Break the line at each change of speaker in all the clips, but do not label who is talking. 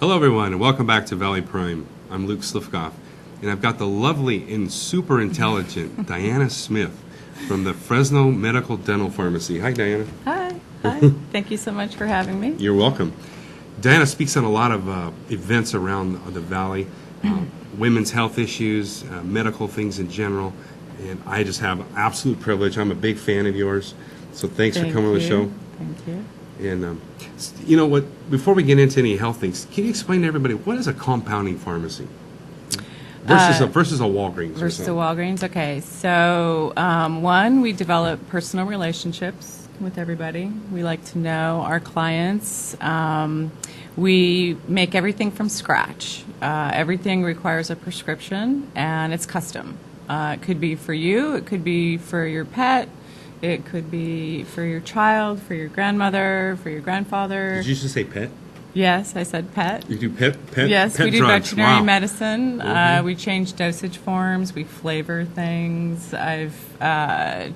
Hello everyone and welcome back to Valley Prime. I'm Luke Slivkoff and I've got the lovely and super intelligent Diana Smith from the Fresno Medical Dental Pharmacy. Hi Diana.
Hi. Thank you so much for having me.
You're welcome. Diana speaks on a lot of events around the Valley, women's health issues, medical things in general, and I just have absolute privilege. I'm a big fan of yours, so thanks for coming on the show.
Thank you.
And you know what, before we get into any health things, can you explain to everybody what is a compounding pharmacy versus a Walgreens?
Versus a Walgreens, okay. So one, we develop personal relationships with everybody. We like to know our clients. We make everything from scratch. Everything requires a prescription, and it's custom. It could be for you, it could be for your pet, it could be for your child, for your grandmother, for your grandfather.
Did you just say pet?
Yes, I said pet.
You do pet
Yes,
pet
we do
drugs.
veterinary
Wow.
medicine.
Mm-hmm.
We change dosage forms. We flavor things. I've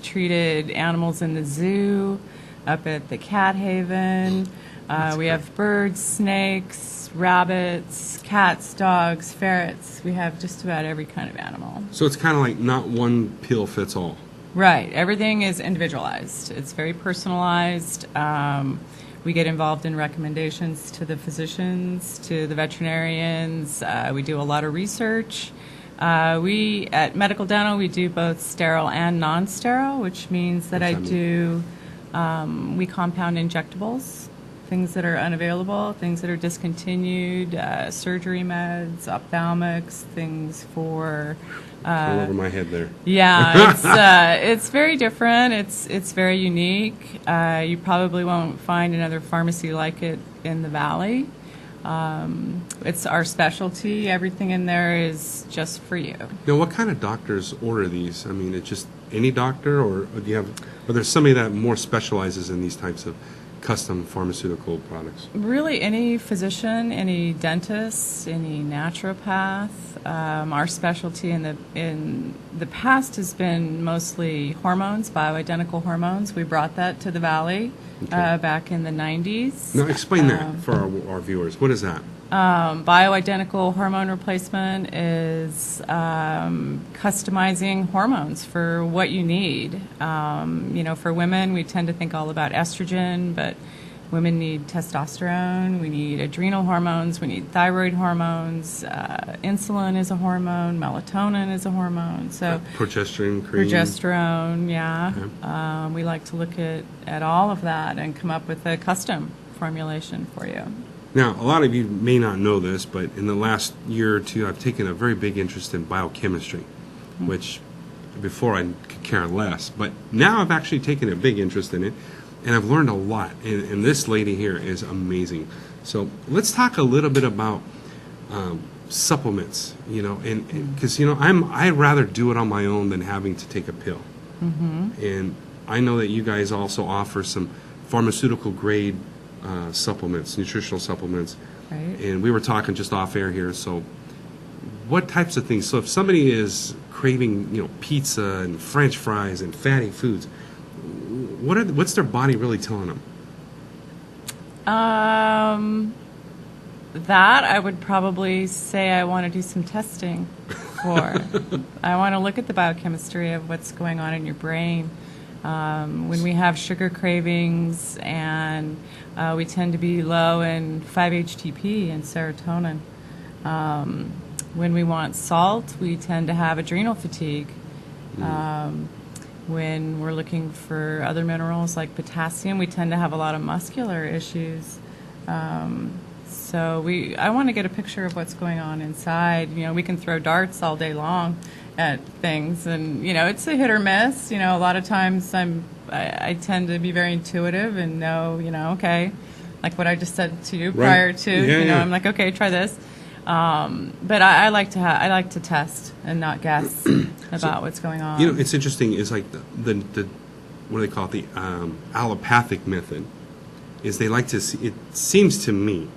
treated animals in the zoo, up at the cat haven. We have birds, snakes, rabbits, cats, dogs, ferrets. We have just about every kind of animal.
So it's kind of like not one pill fits all.
Right. Everything is individualized. It's very personalized. We get involved in recommendations to the physicians, to the veterinarians. We do a lot of research. We, at Medical Dental, we do both sterile and non-sterile, which means that we compound injectables, things that are unavailable, things that are discontinued, surgery meds, ophthalmics, things for...
all over my head there.
Yeah, it's very different. It's very unique. You probably won't find another pharmacy like it in the Valley. It's our specialty. Everything in there is just for you.
Now, what kind of doctors order these? I mean, it's just any doctor, or do you have? Or there's somebody that more specializes in these types of custom pharmaceutical products?
Really, any physician, any dentist, any naturopath. Our specialty in the past has been mostly hormones, bioidentical hormones. We brought that to the Valley back in the 90s.
Now, explain that for our viewers. What is that?
Bioidentical hormone replacement is customizing hormones for what you need. For women, we tend to think all about estrogen, but women need testosterone, we need adrenal hormones, we need thyroid hormones, insulin is a hormone, melatonin is a hormone. So
progesterone cream.
Progesterone, yeah.
Okay.
We like to look at all of that and come up with a custom formulation for you.
Now, a lot of you may not know this, but in the last year or two, I've taken a very big interest in biochemistry, which before I could care less. But now I've actually taken a big interest in it, and I've learned a lot. And this lady here is amazing. So let's talk a little bit about supplements, and because, I'd rather do it on my own than having to take a pill. Mm-hmm. And I know that you guys also offer some pharmaceutical grade supplements, nutritional supplements.
Right.
And we were talking just off air here, so what types of things? So if somebody is craving, pizza and French fries and fatty foods, what's their body really telling them?
That I would probably say I want to do some testing for. I want to look at the biochemistry of what's going on in your brain. When we have sugar cravings, and we tend to be low in 5-HTP and serotonin. When we want salt, we tend to have adrenal fatigue. When we're looking for other minerals like potassium, we tend to have a lot of muscular issues. So I want to get a picture of what's going on inside. We can throw darts all day long at things, and it's a hit or miss. A lot of times I tend to be very intuitive and know, okay, like what I just said to you prior to,
Yeah.
I'm like, okay, try this. But I like to test and not guess about what's going on.
It's interesting. It's like the what do they call it? The allopathic method is they like to see. It seems to me,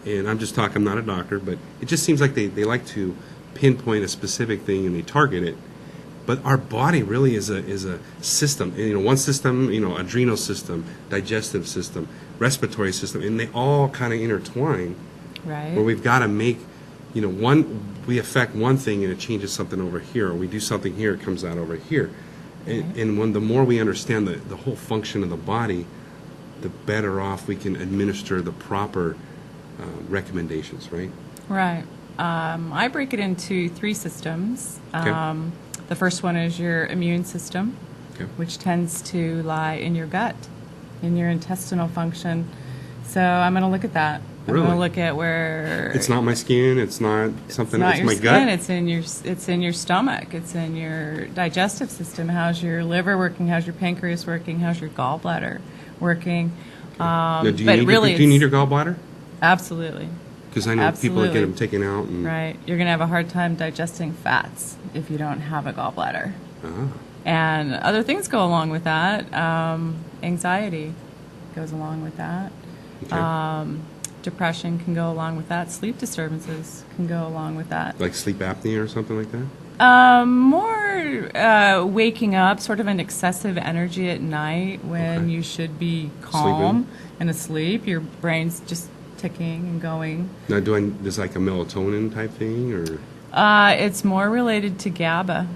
and I'm just talking. I'm not a doctor, but it just seems like they like to pinpoint a specific thing and they target it. But our body really is a system. And, one system, adrenal system, digestive system, respiratory system, and they all kind of intertwine.
Right.
where we've got to make, we affect one thing and it changes something over here, or we do something here, it comes out over here. And when the more we understand the whole function of the body, the better off we can administer the proper recommendations, right?
Right. I break it into 3 systems.
Okay.
The first one is your immune system,
Okay.
which tends to lie in your gut, in your intestinal function. So I'm going to look at that. I'm
Really?
going to look at where
It's not my skin, it's not something,
it's not
it's
your
my
skin,
gut.
it's in your stomach, it's in your digestive system. How's your liver working? How's your pancreas working? How's your gallbladder working?
Now, do you
But
need
really,
your, do you need your
it's-
gallbladder?
Absolutely.
Because I know people that get
Absolutely.
them taken out and
Right. You're going to have a hard time digesting fats if you don't have a gallbladder.
Ah,
And other things go along with that. Anxiety goes along with that.
okay.
Depression can go along with that. Sleep disturbances can go along with that.
Like sleep apnea or something like that?
More waking up, sort of an excessive energy at night when
Okay.
you should be calm
Sleeping.
and asleep. Your brain's just ticking and going.
Now, there's like a melatonin type thing or
It's more related to GABA.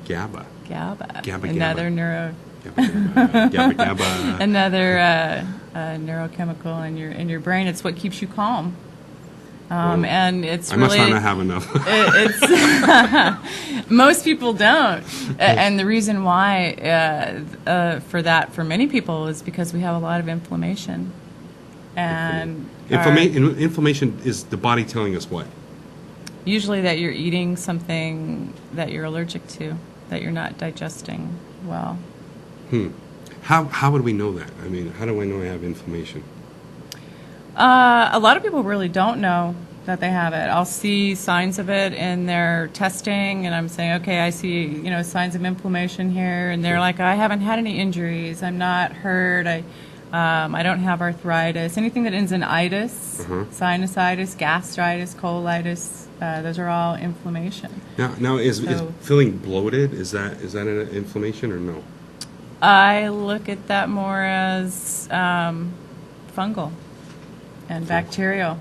GABA?
GABA.
GABA,
Another
GABA. GABA.
another neurochemical in your brain. It's what keeps you calm.
Well,
And it's
I
really
must not have enough.
it's most people don't, and the reason why for many people is because we have a lot of inflammation, and
Inflammation is the body telling us what?
usually that you're eating something that you're allergic to, that you're not digesting well.
How would we know that? I mean, how do I know I have inflammation?
A lot of people really don't know that they have it. I'll see signs of it in their testing, and I'm saying, okay, I see, signs of inflammation here, and they're like, I haven't had any injuries, I'm not hurt, I don't have arthritis, anything that ends in itis, sinusitis, gastritis, colitis, those are all inflammation.
Now is
So-
feeling bloated, is that an inflammation or no?
I look at that more as fungal and bacterial.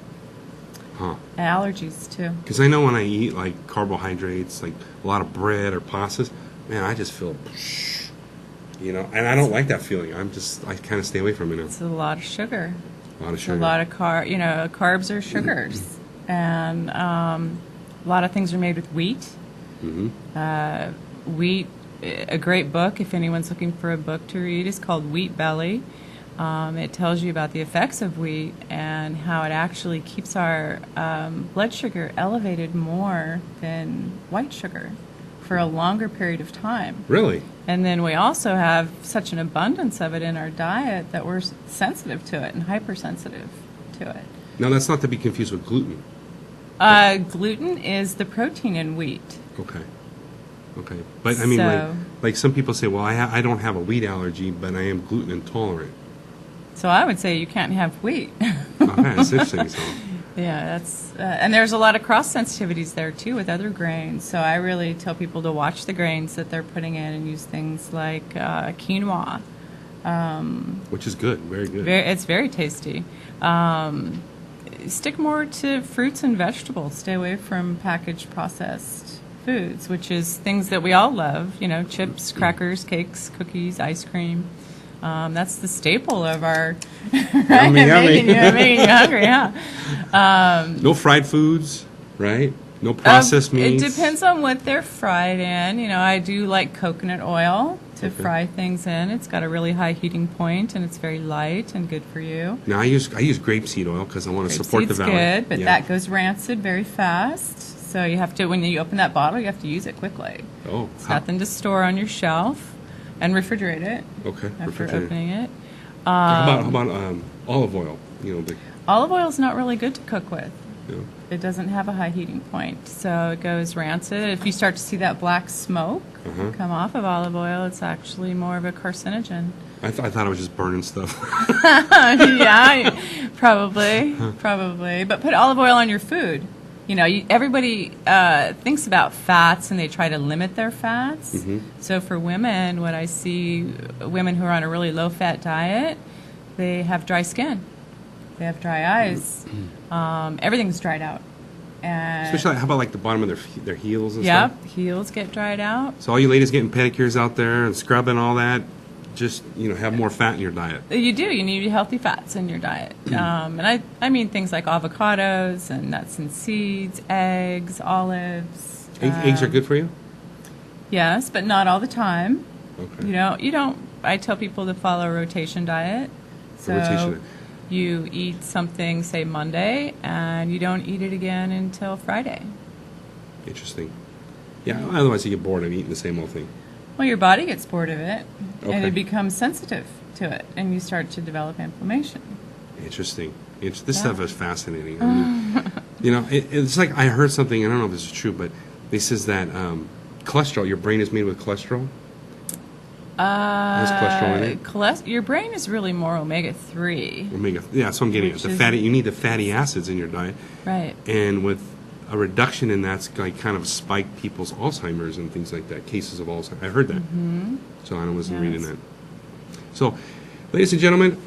Huh.
And allergies too.
Because I know when I eat like carbohydrates, like a lot of bread or pastas, man, I just feel, and I don't like that feeling. I kind of stay away from it now.
It's a lot of sugar.
A lot of
It's
sugar.
a lot of carbs are sugars, and a lot of things are made with wheat. Wheat, a great book if anyone's looking for a book to read is called Wheat Belly. It tells you about the effects of wheat and how it actually keeps our blood sugar elevated more than white sugar for a longer period of time.
Really?
And then we also have such an abundance of it in our diet that we're sensitive to it and hypersensitive to it.
Now that's not to be confused with gluten.
Gluten is the protein in wheat.
Okay. But I mean,
So-
like some people say, well, I don't have a wheat allergy, but I am gluten intolerant.
So I would say you can't have wheat.
Okay, that's interesting. So.
Yeah, that's and there's a lot of cross sensitivities there too with other grains. So I really tell people to watch the grains that they're putting in and use things like quinoa.
Which is good, very good.
It's very tasty. Stick more to fruits and vegetables. Stay away from packaged processed foods, which is things that we all love. Chips, crackers, cakes, cookies, ice cream. That's the staple of our right?
Yummy, yummy.
making you hungry, huh?
No fried foods, right? No processed meats.
It depends on what they're fried in. I do like coconut oil to fry things in. It's got a really high heating point, and it's very light and good for you.
Now I use grapeseed oil because I want to support the
Grapeseed's
valley.
good, but
Yeah.
that goes rancid very fast. So you have to, when you open that bottle, you have to use it quickly.
Oh,
It's nothing to store on your shelf, and refrigerate it
okay.
after
Refrigerator.
opening it.
How about olive oil?
Olive oil is not really good to cook with.
You know,
It doesn't have a high heating point, so it goes rancid. If you start to see that black smoke come off of olive oil, it's actually more of a carcinogen.
I thought I was just burning stuff.
Yeah, probably. But put olive oil on your food. Everybody thinks about fats and they try to limit their fats. So for women, what I see, women who are on a really low-fat diet, they have dry skin. They have dry eyes. Everything's dried out. And
Especially, how about like the bottom of their heels and
yep,
stuff?
heels get dried out.
So all you ladies getting pedicures out there and scrubbing all that, just, have more fat in your diet.
You do. You need healthy fats in your diet. And I mean things like avocados and nuts and seeds, eggs, olives.
Eggs are good for you?
Yes, but not all the time.
Okay.
You don't. I tell people to follow a rotation diet. So
rotation.
you eat something, say Monday, and you don't eat it again until Friday.
Interesting. Yeah, otherwise you get bored of eating the same old thing.
Well, your body gets bored of it, and
Okay.
it becomes sensitive to it, and you start to develop inflammation.
Interesting. This stuff is fascinating. I mean, it's like I heard something, I don't know if this is true, but they says that cholesterol, your brain is made with cholesterol. Has cholesterol in it?
Your brain is really more omega-3.
Omega. Yeah, that's what I'm getting at. You need the fatty acids in your diet.
Right.
And with a reduction in that's like kind of spiked people's Alzheimer's and things like that, cases of Alzheimer's. I heard that. So I wasn't reading that. So, ladies and gentlemen,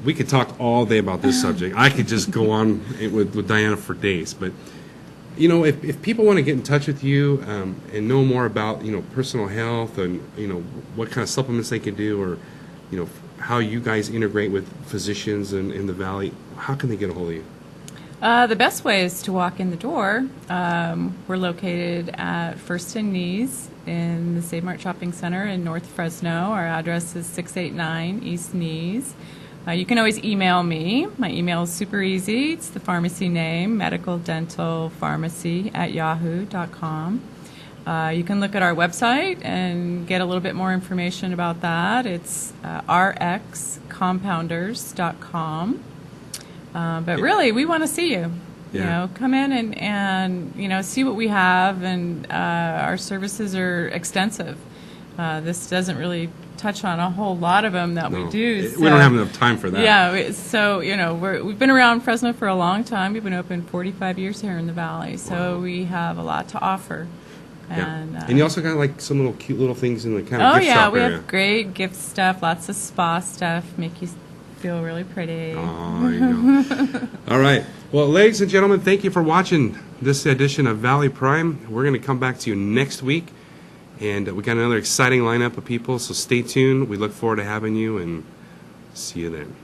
we could talk all day about this subject. I could just go on with Diana for days. But, if people want to get in touch with you and know more about, personal health and, what kind of supplements they can do or, how you guys integrate with physicians in the Valley, how can they get a hold of you?
The best way is to walk in the door. We're located at First and Knees in the Save Mart Shopping Center in North Fresno. Our address is 689 East Knees. You can always email me. My email is super easy. It's the pharmacy name, medicaldentalpharmacy@yahoo.com. You can look at our website and get a little bit more information about that. It's rxcompounders.com. But really, we want to see you.
Yeah.
Come in and see what we have, and our services are extensive. This doesn't really touch on a whole lot of them that we do.
We don't have enough time for that.
Yeah, we've been around Fresno for a long time. We've been open 45 years here in the Valley, so we have a lot to offer. And,
and you also got like some little cute little things in the kind of gift shop
we
area.
have great gift stuff, lots of spa stuff, make you feel really pretty.
Oh, there you go. All right. Well, ladies and gentlemen, thank you for watching this edition of Valley Prime. We're going to come back to you next week, and we got another exciting lineup of people, so stay tuned. We look forward to having you, and see you then.